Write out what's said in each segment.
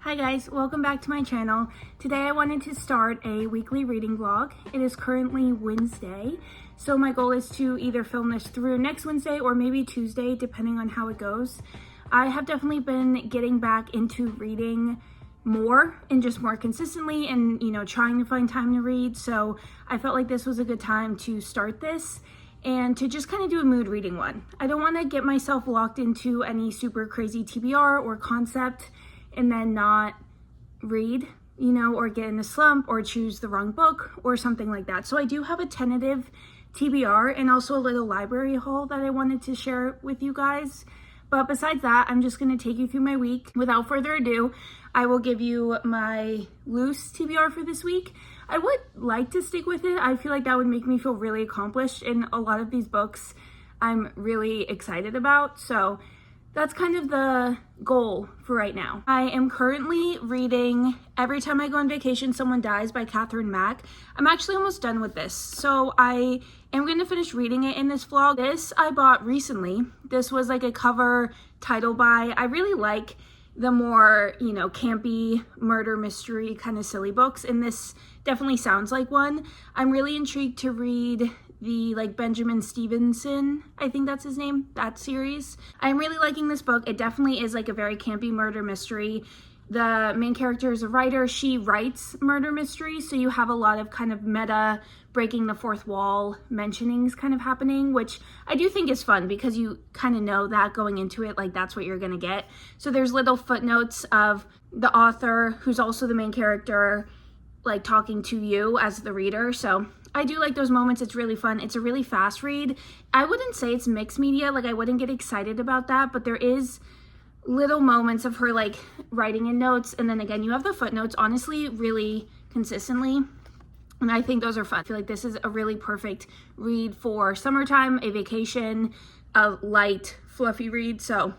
Hi guys, welcome back to my channel. Today I wanted to start a weekly reading vlog. It is currently Wednesday, so my goal is to either film this through next Wednesday or maybe Tuesday, depending on how it goes. I have definitely been getting back into reading more and just more consistently and, trying to find time to read. So I felt like this was a good time to start this and to just kind of do a mood reading one. I don't want to get myself locked into any super crazy TBR or concept and then not read, or get in a slump or choose the wrong book or something like that. So I do have a tentative TBR and also a little library haul that I wanted to share with you guys. But besides that, I'm just going to take you through my week. Without further ado, I will give you my loose TBR for this week. I would like to stick with it. I feel like that would make me feel really accomplished, and a lot of these books I'm really excited about. So that's kind of the goal for right now. I am currently reading Every Time I Go on Vacation, Someone Dies by Catherine Mack. I'm actually almost done with this, so I am going to finish reading it in this vlog. This I bought recently. This was like a cover title buy. I really like the more, campy murder mystery kind of silly books, and this definitely sounds like one. I'm really intrigued to read the Benjamin Stevenson, I think that's his name, that series. I'm really liking this book. It definitely is like a very campy murder mystery. The main character is a writer. She writes murder mysteries, so you have a lot of kind of meta, breaking the fourth wall mentionings kind of happening, which I do think is fun because you kind of know that going into it, that's what you're gonna get. So there's little footnotes of the author, who's also the main character, talking to you as the reader. So I do like those moments. It's really fun. It's a really fast read. I wouldn't say it's mixed media. I wouldn't get excited about that, but there is little moments of her writing in notes, and then again you have the footnotes, honestly, really consistently, and I think those are fun. I feel like this is a really perfect read for summertime, a vacation, a light fluffy read. So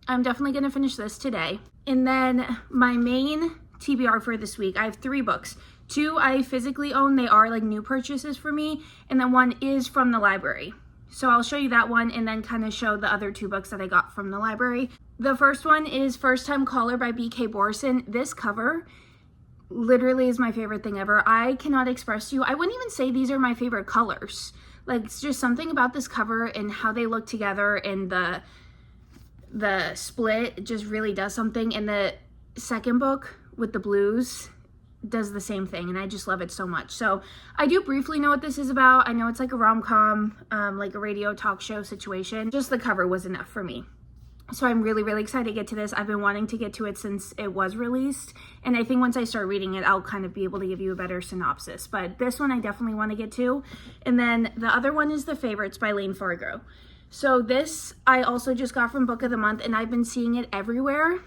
I'm definitely going to finish this today. And then my main TBR for this week, I have 3 books. 2 I physically own. They are new purchases for me, and then 1 is from the library. So I'll show you that one and then kind of show the other 2 books that I got from the library. The first one is First Time Caller by B.K. Borson. This cover literally is my favorite thing ever. I cannot express to you, I wouldn't even say these are my favorite colors. It's just something about this cover and how they look together, and the split just really does something. And the second book with the blues does the same thing, and I just love it so much. So I do briefly know what this is about. I know it's like a rom-com, like a radio talk show situation. Just the cover was enough for me. So I'm really, really excited to get to this. I've been wanting to get to it since it was released, and I think once I start reading it, I'll kind of be able to give you a better synopsis. But this one I definitely want to get to. And then the other one is The Favorites by Lane Fargo. So this I also just got from Book of the Month, and I've been seeing it everywhere.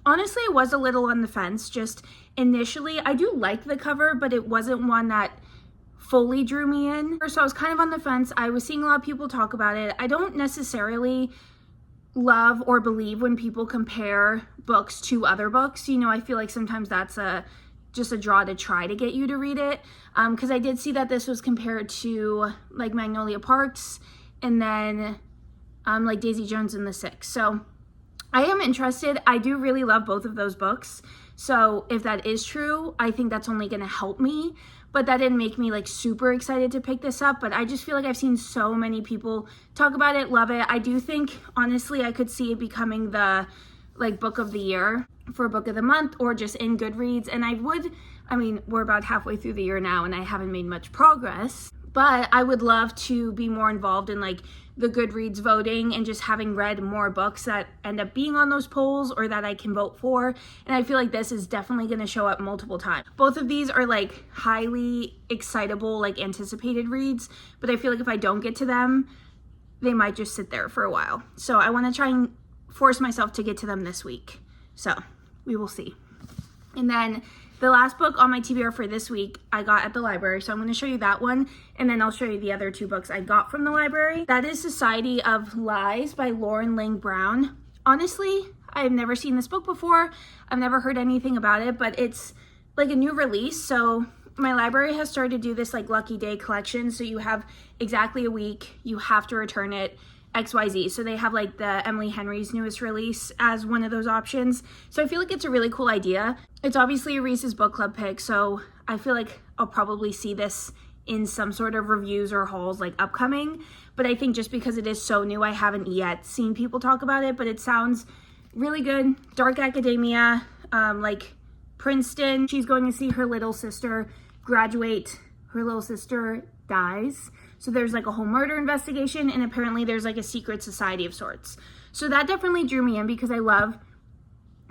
Honestly, I was a little on the fence. Just initially, I do like the cover, but it wasn't one that fully drew me in. So I was kind of on the fence. I was seeing a lot of people talk about it. I don't necessarily love or believe when people compare books to other books. I feel like sometimes that's just a draw to try to get you to read it. Because I did see that this was compared to Magnolia Parks, and then Daisy Jones and the Six. So I am interested. I do really love both of those books. So if that is true, I think that's only going to help me. But that didn't make me super excited to pick this up. But I just feel like I've seen so many people talk about it, love it. I do think, honestly, I could see it becoming the book of the year for Book of the Month, or just in Goodreads. And we're about halfway through the year now, and I haven't made much progress. But I would love to be more involved in the Goodreads voting, and just having read more books that end up being on those polls or that I can vote for. And I feel like this is definitely going to show up multiple times. Both of these are highly excitable, anticipated reads, but I feel like if I don't get to them, they might just sit there for a while. So I want to try and force myself to get to them this week. So we will see. And then the last book on my TBR for this week I got at the library, so I'm going to show you that one, and then I'll show you the other 2 books I got from the library. That is Society of Lies by Lauren Lang Brown. Honestly, I've never seen this book before. I've never heard anything about it, but it's a new release, so my library has started to do this Lucky Day collection, so you have exactly a week. You have to return it, XYZ. So they have like the Emily Henry's newest release as one of those options. So I feel like it's a really cool idea. It's obviously a Reese's book club pick, so I feel like I'll probably see this in some sort of reviews or hauls like upcoming. But I think just because it is so new, I haven't yet seen people talk about it, but it sounds really good. Dark academia, like Princeton. She's going to see her little sister graduate. Her little sister dies. So there's like a whole murder investigation, and apparently there's like a secret society of sorts. So that definitely drew me in because I love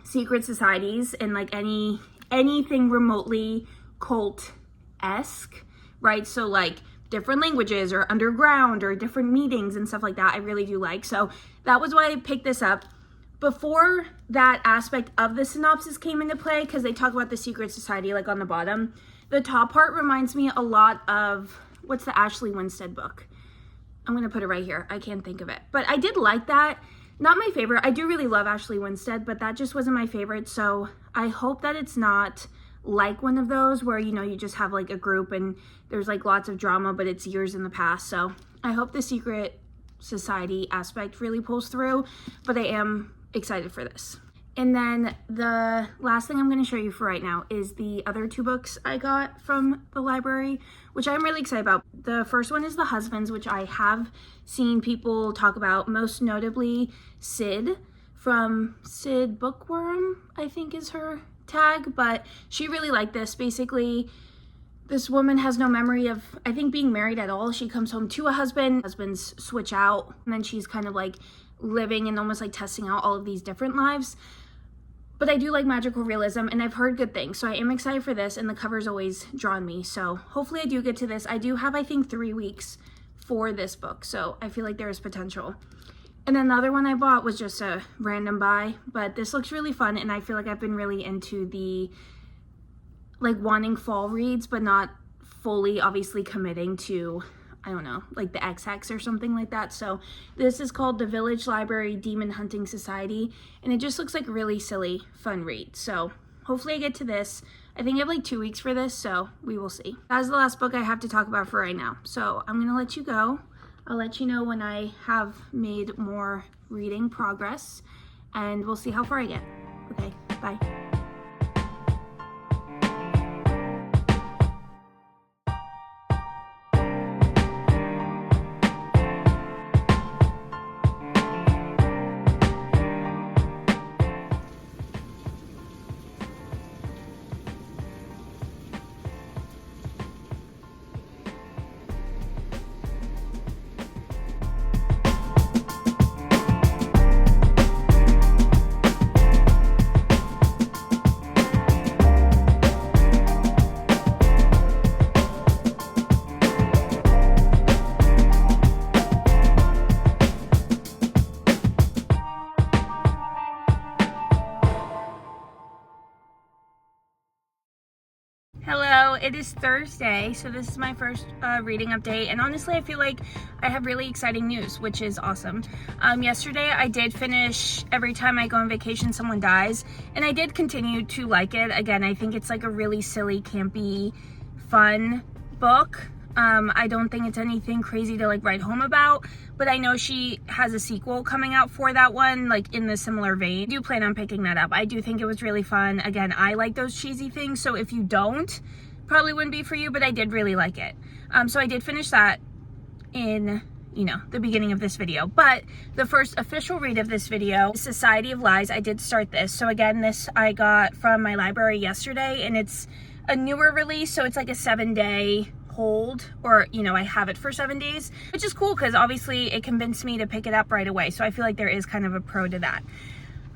secret societies and like anything remotely cult-esque, right? So like different languages or underground or different meetings and stuff like that, I really do like. So that was why I picked this up. Before that aspect of the synopsis came into play, because they talk about the secret society like on the bottom, the top part reminds me a lot of, what's the Ashley Winstead book? I'm going to put it right here. I can't think of it. But I did like that. Not my favorite. I do really love Ashley Winstead, but that just wasn't my favorite. So I hope that it's not like one of those where, you know, you just have like a group and there's like lots of drama, but it's years in the past. So I hope the secret society aspect really pulls through, but I am excited for this. And then the last thing I'm going to show you for right now is the other two books I got from the library, which I'm really excited about. The first one is The Husbands, which I have seen people talk about, most notably Sid from Sid Bookworm, I think is her tag, but she really liked this. Basically, this woman has no memory of, I think, being married at all. She comes home to a husband, husbands switch out, and then she's kind of like living and almost like testing out all of these different lives. But I do like magical realism, and I've heard good things, so I am excited for this, and the cover's always drawn me. So hopefully I do get to this. I do have, I think, 3 weeks for this book, so I feel like there is potential. And then the other one I bought was just a random buy, but this looks really fun, and I feel like I've been really into the, like, wanting fall reads, but not fully, obviously, committing to, I don't know, like the X-Hex or something like that. So this is called The Village Library Demon Hunting Society, and it just looks like a really silly, fun read. So hopefully I get to this. I think I have like 2 weeks for this, so we will see. That's the last book I have to talk about for right now. So I'm gonna let you go. I'll let you know when I have made more reading progress, and we'll see how far I get. Okay, bye. Hello, it is Thursday, so this is my first reading update, and honestly I feel like I have really exciting news, which is awesome. Yesterday I did finish Every Time I Go on Vacation Someone Dies, and I did continue to like it. Again, I think it's like a really silly, campy, fun book. I don't think it's anything crazy to like write home about, but I know she has a sequel coming out for that one, like in the similar vein. I do plan on picking that up. I do think it was really fun. Again, I like those cheesy things, so if you don't, probably wouldn't be for you, but I did really like it. So I did finish that in, you know, the beginning of this video. But the first official read of this video, Society of Lies, I did start this. So again, this I got from my library yesterday, and it's a newer release, so it's like a 7-day hold, or you know, I have it for 7 days, which is cool because obviously it convinced me to pick it up right away, so I feel like there is kind of a pro to that.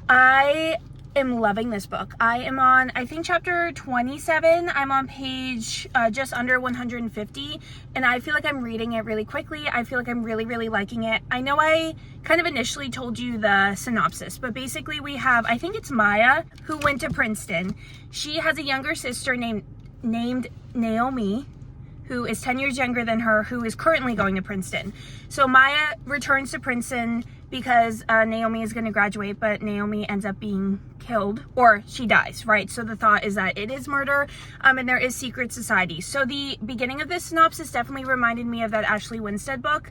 I am loving this book. I am on, I think, chapter 27. I'm on page just under 150, and I feel like I'm reading it really quickly. I feel like I'm really liking it. I know I kind of initially told you the synopsis, but basically we have, I think it's Maya, who went to Princeton. She has a younger sister named Naomi, who is 10 years younger than her, who is currently going to Princeton. So Maya returns to Princeton because Naomi is going to graduate, but Naomi ends up being killed, or she dies, right? So the thought is that it is murder, and there is secret society. So the beginning of this synopsis definitely reminded me of that Ashley Winstead book,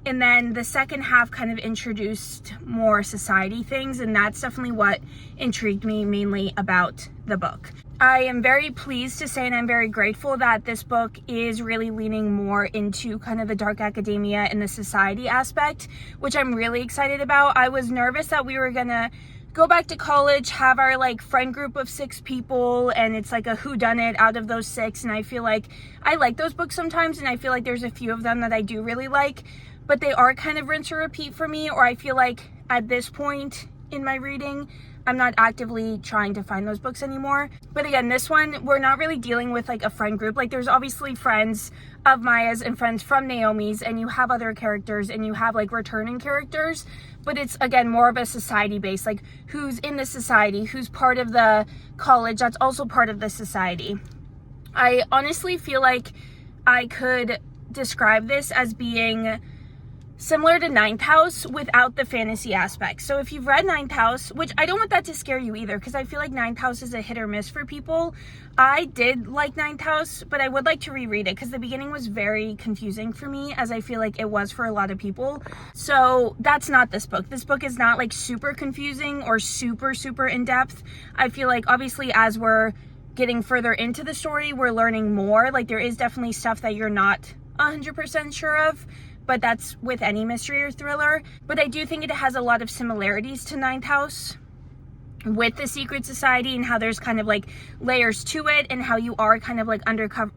and then the second half kind of introduced more society things, and that's definitely what intrigued me mainly about the book. I am very pleased to say, and I'm very grateful that this book is really leaning more into kind of the dark academia and the society aspect, which I'm really excited about. I was nervous that we were gonna go back to college, have our like friend group of 6 people, and it's like a whodunit out of those 6. And I feel like I like those books sometimes, and I feel like there's a few of them that I do really like, but they are kind of rinse or repeat for me, or I feel like at this point in my reading, I'm not actively trying to find those books anymore. But again, this one, we're not really dealing with like a friend group. Like there's obviously friends of Maya's and friends from Naomi's, and you have other characters and you have like returning characters, but it's again more of a society base, like who's in the society, who's part of the college that's also part of the society. I honestly feel like I could describe this as being similar to Ninth House without the fantasy aspect. So if you've read Ninth House, which I don't want that to scare you either, because I feel like Ninth House is a hit or miss for people. I did like Ninth House, but I would like to reread it because the beginning was very confusing for me, as I feel like it was for a lot of people. So that's not this book. This book is not like super confusing or super in depth. I feel like obviously as we're getting further into the story, we're learning more. Like there is definitely stuff that you're not 100% sure of, but that's with any mystery or thriller. But I do think it has a lot of similarities to Ninth House with the secret society, and how there's kind of like layers to it, and how you are kind of like undercover,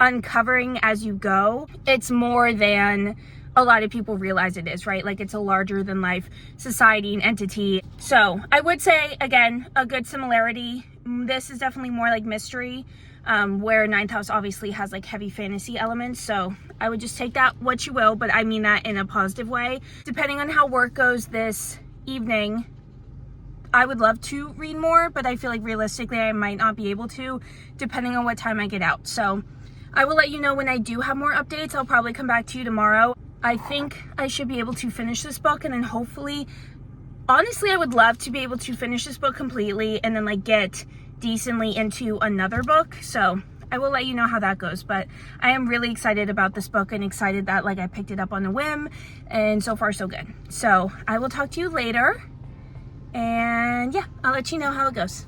uncovering as you go. It's more than a lot of people realize it is, right? Like it's a larger than life society and entity. So I would say, again, a good similarity. This is definitely more like mystery, where Ninth House obviously has like heavy fantasy elements. So I would just take that what you will, but I mean that in a positive way. Depending on how work goes this evening, I would love to read more, but I feel like realistically I might not be able to, depending on what time I get out. So I will let you know when I do have more updates. I'll probably come back to you tomorrow. I think I should be able to finish this book, and then hopefully, honestly, I would love to be able to finish this book completely and then like get decently into another book. So I will let you know how that goes, but I am really excited about this book and excited that like I picked it up on a whim, and so far so good. So I will talk to you later, and yeah, I'll let you know how it goes.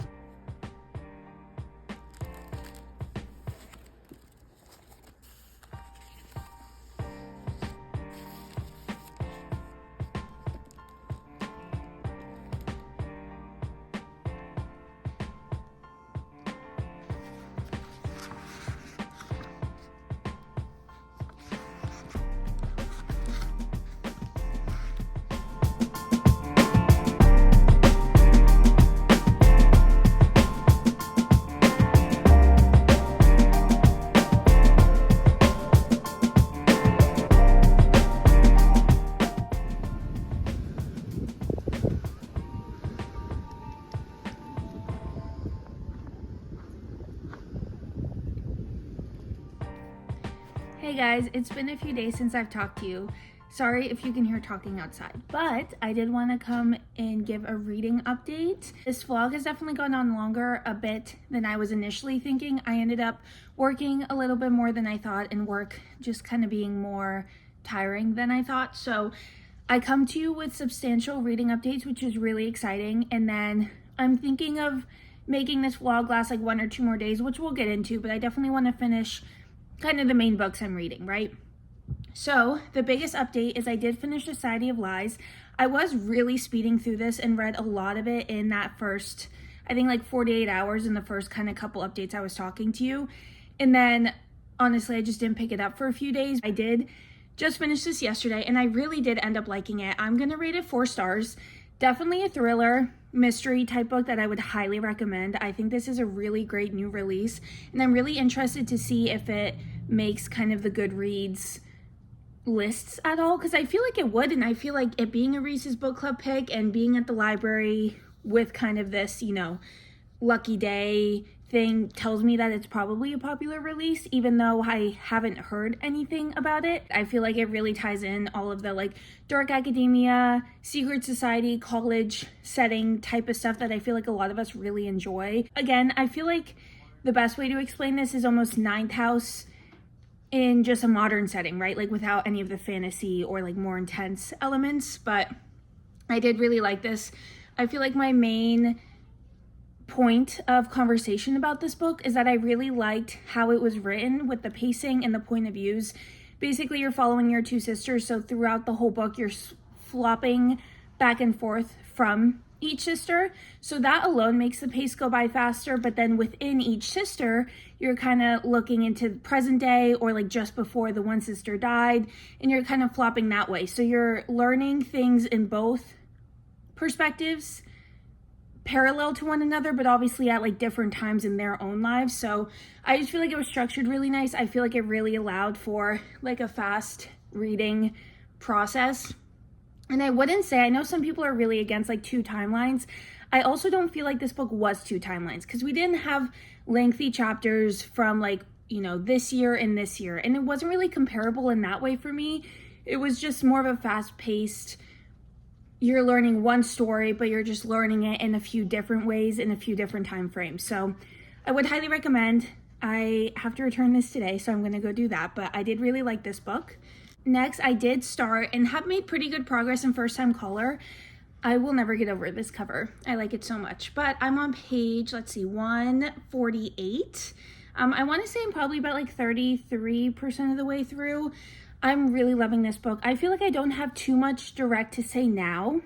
Hey guys, it's been a few days since I've talked to you. Sorry if you can hear talking outside, but I did want to come and give a reading update. This vlog has definitely gone on longer a bit than I was initially thinking. I ended up working a little bit more than I thought, and work just kind of being more tiring than I thought. So I come to you with substantial reading updates, which is really exciting. And then I'm thinking of making this vlog last like 1 or 2 more days, which we'll get into, but I definitely want to finish kind of the main books I'm reading, right? So the biggest update is I did finish Society of Lies. I was really speeding through this and read a lot of it in that first, I think like 48 hours in the first kind of couple updates I was talking to you. And then honestly, I just didn't pick it up for a few days. I did just finish this yesterday, and I really did end up liking it. I'm gonna rate it 4 stars. Definitely a thriller, mystery type book that I would highly recommend. I think this is a really great new release, and I'm really interested to see if it makes kind of the Goodreads lists at all, because I feel like it would, and I feel like it being a Reese's Book Club pick and being at the library with kind of this, lucky day thing tells me that it's probably a popular release, even though I haven't heard anything about it. I feel like it really ties in all of the like dark academia, secret society, college setting type of stuff that I feel like a lot of us really enjoy. Again, I feel like the best way to explain this is almost Ninth House in just a modern setting, right? Like without any of the fantasy or like more intense elements, but I did really like this. I feel like my main point of conversation about this book is that I really liked how it was written with the pacing and the point of views. Basically, you're following your two sisters, so throughout the whole book, you're flopping back and forth from each sister. So that alone makes the pace go by faster, but then within each sister, you're kind of looking into the present day or like just before the one sister died, and you're kind of flopping that way. So you're learning things in both perspectives, parallel to one another, but obviously at like different times in their own lives. So I just feel like it was structured really nice. I feel like it really allowed for like a fast reading process. And I wouldn't say, I know some people are really against like 2 timelines. I also don't feel like this book was 2 timelines, because we didn't have lengthy chapters from like, you know, this year and this year. And it wasn't really comparable in that way for me. It was just more of a fast paced, you're learning one story, but you're just learning it in a few different ways in a few different time frames. So I would highly recommend. I have to return this today, so I'm going to go do that. But I did really like this book. Next, I did start and have made pretty good progress in First Time Caller. I will never get over this cover. I like it so much. But I'm on page, let's see, 148. I want to say I'm probably about like 33% of the way through. I'm really loving this book. I feel like I don't have too much direct to say now,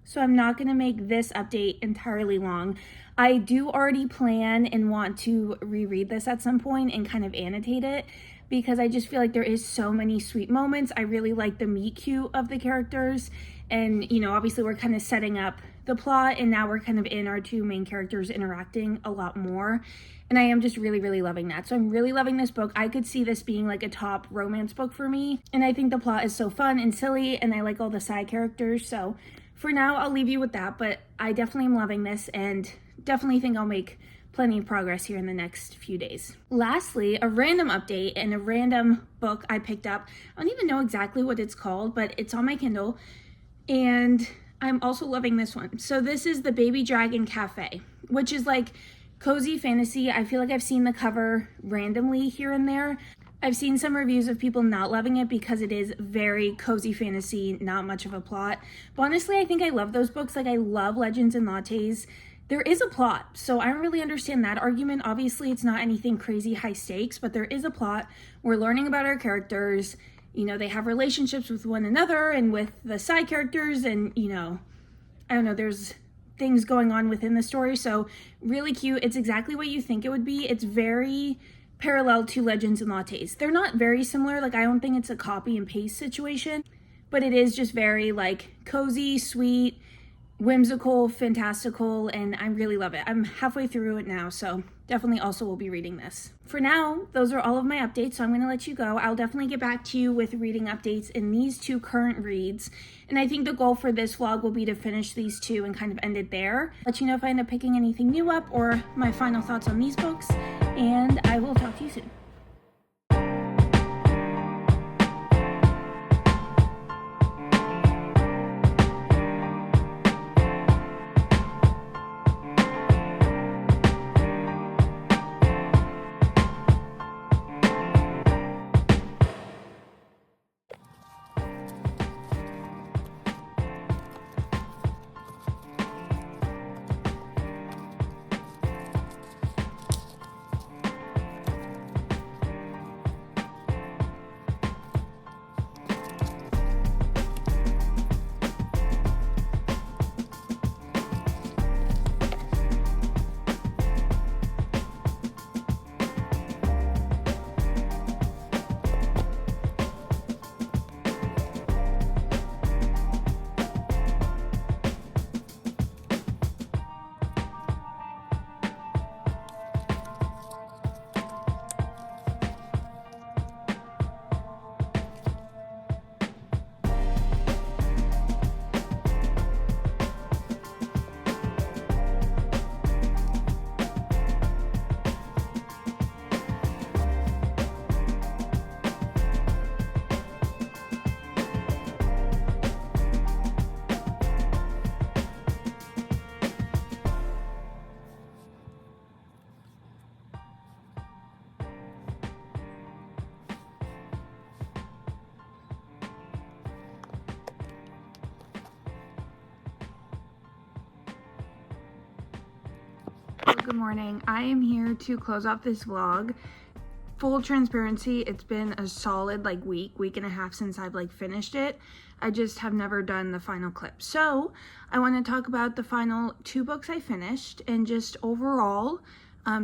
so I'm not going to make this update entirely long. I do already plan and want to reread this at some point and kind of annotate it, because I just feel like there is so many sweet moments. I really like the meet cute of the characters, and you know, obviously we're kind of setting up the plot, and now we're kind of in our 2 main characters interacting a lot more. And I am just really, really loving that. So I'm really loving this book. I could see this being like a top romance book for me. And I think the plot is so fun and silly, and I like all the side characters. So for now, I'll leave you with that. But I definitely am loving this, and definitely think I'll make plenty of progress here in the next few days. Lastly, a random update and a random book I picked up. I don't even know exactly what it's called, but it's on my Kindle. And I'm also loving this one. So this is The Baby Dragon Cafe, which is like cozy fantasy. I feel like I've seen the cover randomly here and there. I've seen some reviews of people not loving it because it is very cozy fantasy, not much of a plot. But honestly, I think I love those books. Like, I love Legends and Lattes. There is a plot, so I don't really understand that argument. Obviously, it's not anything crazy high stakes, but there is a plot. We're learning about our characters. You know, they have relationships with one another and with the side characters, and, you know, I don't know, there's things going on within the story. So really cute. It's exactly what you think it would be. It's very parallel to Legends and Lattes. They're not very similar. Like, I don't think it's a copy and paste situation, but it is just very like cozy, sweet, whimsical, fantastical, and I really love it. I'm halfway through it now, so definitely also will be reading this. For now, those are all of my updates, so I'm going to let you go. I'll definitely get back to you with reading updates in these 2 current reads, and I think the goal for this vlog will be to finish these 2 and kind of end it there. Let you know if I end up picking anything new up or my final thoughts on these books, and I will talk to you soon. Good morning. I am here to close off this vlog. Full transparency, it's been a solid week and a half since I've finished it. I just have never done the final clip. So I want to talk about the final 2 books I finished and just overall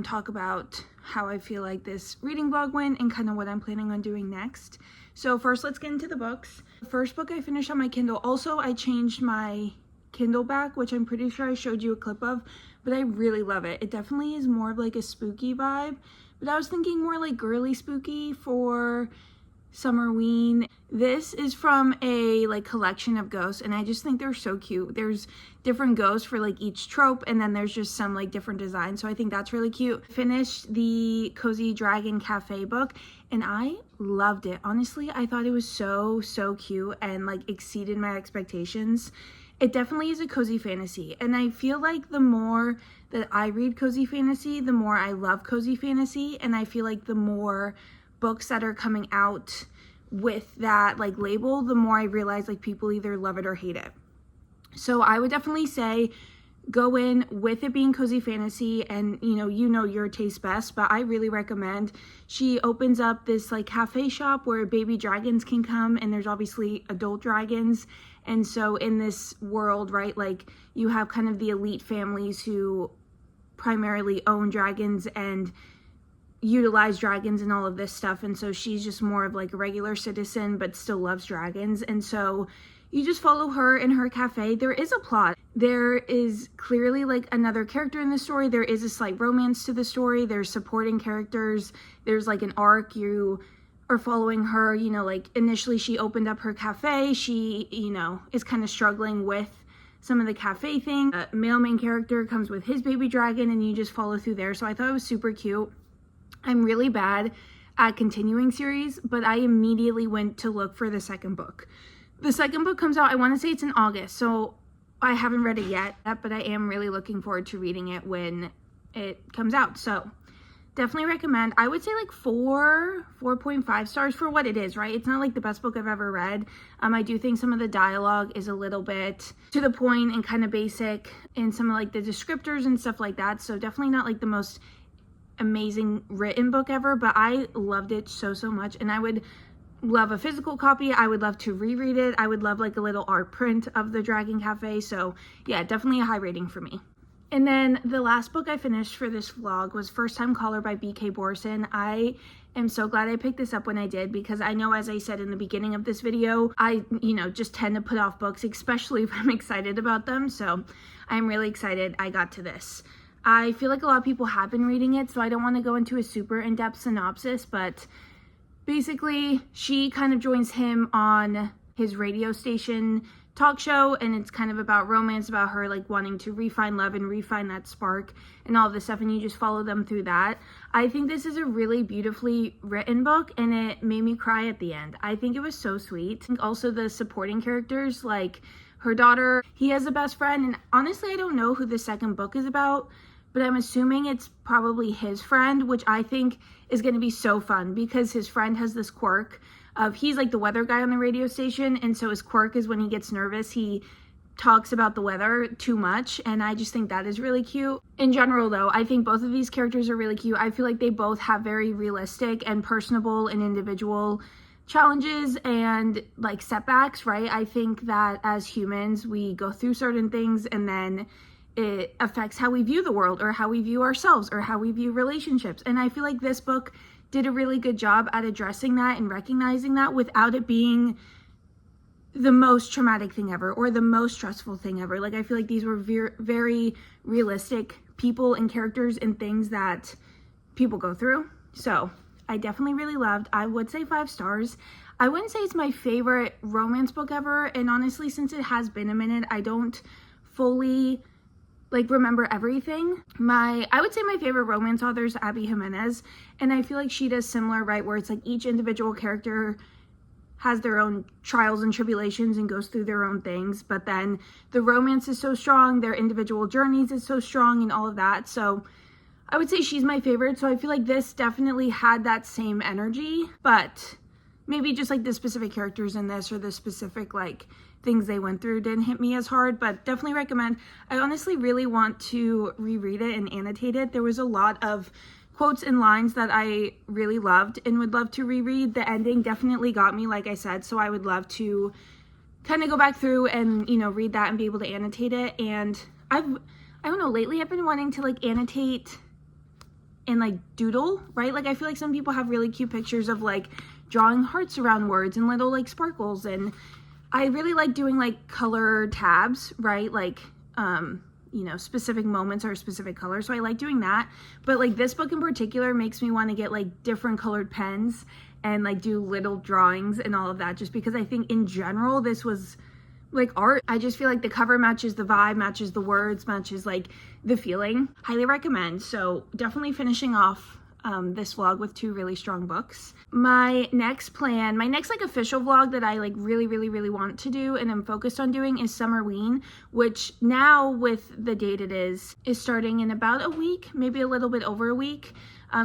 talk about how I feel like this reading vlog went and kind of what I'm planning on doing next. So first, let's get into the books. The first book I finished on my Kindle. Also, I changed my Kindle back, which I'm pretty sure I showed you a clip of, but I really love it. It definitely is more of a spooky vibe, but I was thinking more girly spooky for Summerween. This is from a collection of ghosts, and I just think they're so cute. There's different ghosts for each trope, and then there's just some different designs, so I think that's really cute. Finished the Cozy Dragon Cafe book, and I loved it. Honestly, I thought it was so cute and exceeded my expectations. It definitely is a cozy fantasy, and I feel like the more that I read cozy fantasy, the more I love cozy fantasy, and I feel like the more books that are coming out with that label, the more I realize people either love it or hate it. So I would definitely say go in with it being cozy fantasy, and you know your taste best, but I really recommend. She opens up this cafe shop where baby dragons can come, and there's obviously adult dragons. And so in this world, right, you have kind of the elite families who primarily own dragons and utilize dragons and all of this stuff. And so she's just more of a regular citizen, but still loves dragons. And so you just follow her in her cafe. There is a plot. There is clearly another character in the story. There is a slight romance to the story. There's supporting characters. There's an arc. You are following her, initially she opened up her cafe. She, is kind of struggling with some of the cafe thing. The male main character comes with his baby dragon, and you just follow through there. So I thought it was super cute. I'm really bad at continuing series, but I immediately went to look for the second book. The second book comes out, I want to say it's in August, so I haven't read it yet, but I am really looking forward to reading it when it comes out. So definitely recommend. I would say 4.5 stars for what it is, right? It's not the best book I've ever read. I do think some of the dialogue is a little bit to the point and kind of basic in some of the descriptors and stuff like that. So definitely not the most amazing written book ever, but I loved it so much, and I would love a physical copy. I would love to reread it. I would love a little art print of the Dragon Cafe. So yeah, definitely a high rating for me. And then the last book I finished for this vlog was First Time Caller by B.K. Borson. I am so glad I picked this up when I did, because I know, as I said in the beginning of this video, I, just tend to put off books, especially if I'm excited about them. So I'm really excited I got to this. I feel like a lot of people have been reading it, so I don't want to go into a super in-depth synopsis, but basically she kind of joins him on his radio station talk show, and it's kind of about romance, about her wanting to refine love and refine that spark and all this stuff, and you just follow them through that. I think this is a really beautifully written book, and it made me cry at the end. I think it was so sweet. I think also the supporting characters, her daughter, he has a best friend, and honestly I don't know who the second book is about, but I'm assuming it's probably his friend, which I think is going to be so fun, because his friend has this quirk of, he's the weather guy on the radio station, and so his quirk is when he gets nervous, he talks about the weather too much, and I just think that is really cute. In general though, I think both of these characters are really cute. I feel like they both have very realistic and personable and individual challenges and setbacks, right? I think that as humans, we go through certain things, and then it affects how we view the world, or how we view ourselves, or how we view relationships. And I feel like this book did a really good job at addressing that and recognizing that without it being the most traumatic thing ever or the most stressful thing ever. I feel like these were very realistic people and characters and things that people go through. So I definitely really loved. I would say 5 stars. I wouldn't say it's my favorite romance book ever, and honestly, since it has been a minute, I don't fully remember everything. I would say my favorite romance author is Abby Jimenez, and I feel like she does similar, right, where it's each individual character has their own trials and tribulations and goes through their own things, but then the romance is so strong, their individual journeys is so strong, and all of that. So I would say she's my favorite. So I feel like this definitely had that same energy, but maybe just like the specific characters in this or the specific like things they went through didn't hit me as hard, but definitely recommend. I honestly really want to reread it and annotate it. There was a lot of quotes and lines that I really loved and would love to reread. The ending definitely got me, like I said, so I would love to kind of go back through and, you know, read that and be able to annotate it. And I don't know, lately I've been wanting to like annotate and like doodle, right? Like I feel like some people have really cute pictures of like drawing hearts around words and little like sparkles, and I really like doing like color tabs, right? Like you know, specific moments are a specific color, so I like doing that. But like this book in particular makes me want to get like different colored pens and like do little drawings and all of that, just because I think in general this was like art. I just feel like the cover matches the vibe, matches the words, matches like the feeling. Highly recommend. So definitely finishing off this vlog with 2 really strong books. My next like official vlog that I like really want to do and I'm focused on doing is Summerween, which now with the date it is starting in about a week, maybe a little bit over a week.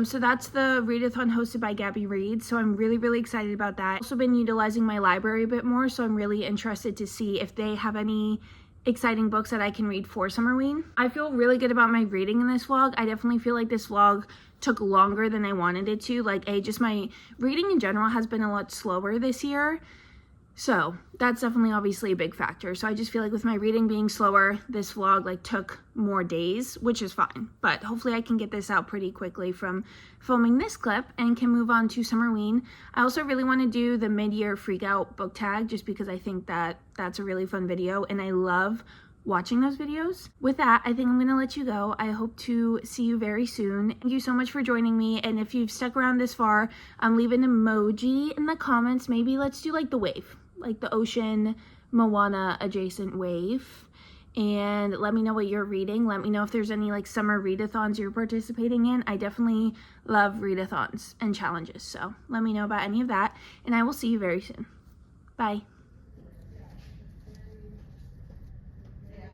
So that's the readathon hosted by Gabby Reed. So I'm really excited about that. Also been utilizing my library a bit more, so I'm really interested to see if they have any exciting books that I can read for Summerween. I feel really good about my reading in this vlog. I definitely feel like this vlog took longer than I wanted it to. Like just my reading in general has been a lot slower this year. So that's definitely obviously a big factor. So I just feel like with my reading being slower, this vlog like took more days, which is fine. But hopefully I can get this out pretty quickly from filming this clip and can move on to Summerween. I also really want to do the mid-year freak out book tag just because I think that that's a really fun video and I love watching those videos. With that, I think I'm gonna let you go. I hope to see you very soon. Thank you so much for joining me, and if you've stuck around this far, leave an emoji in the comments. Maybe let's do like the wave, like the ocean Moana adjacent wave, and let me know what you're reading. Let me know if there's any like summer readathons you're participating in. I definitely love readathons and challenges, so let me know about any of that, and I will see you very soon. Bye.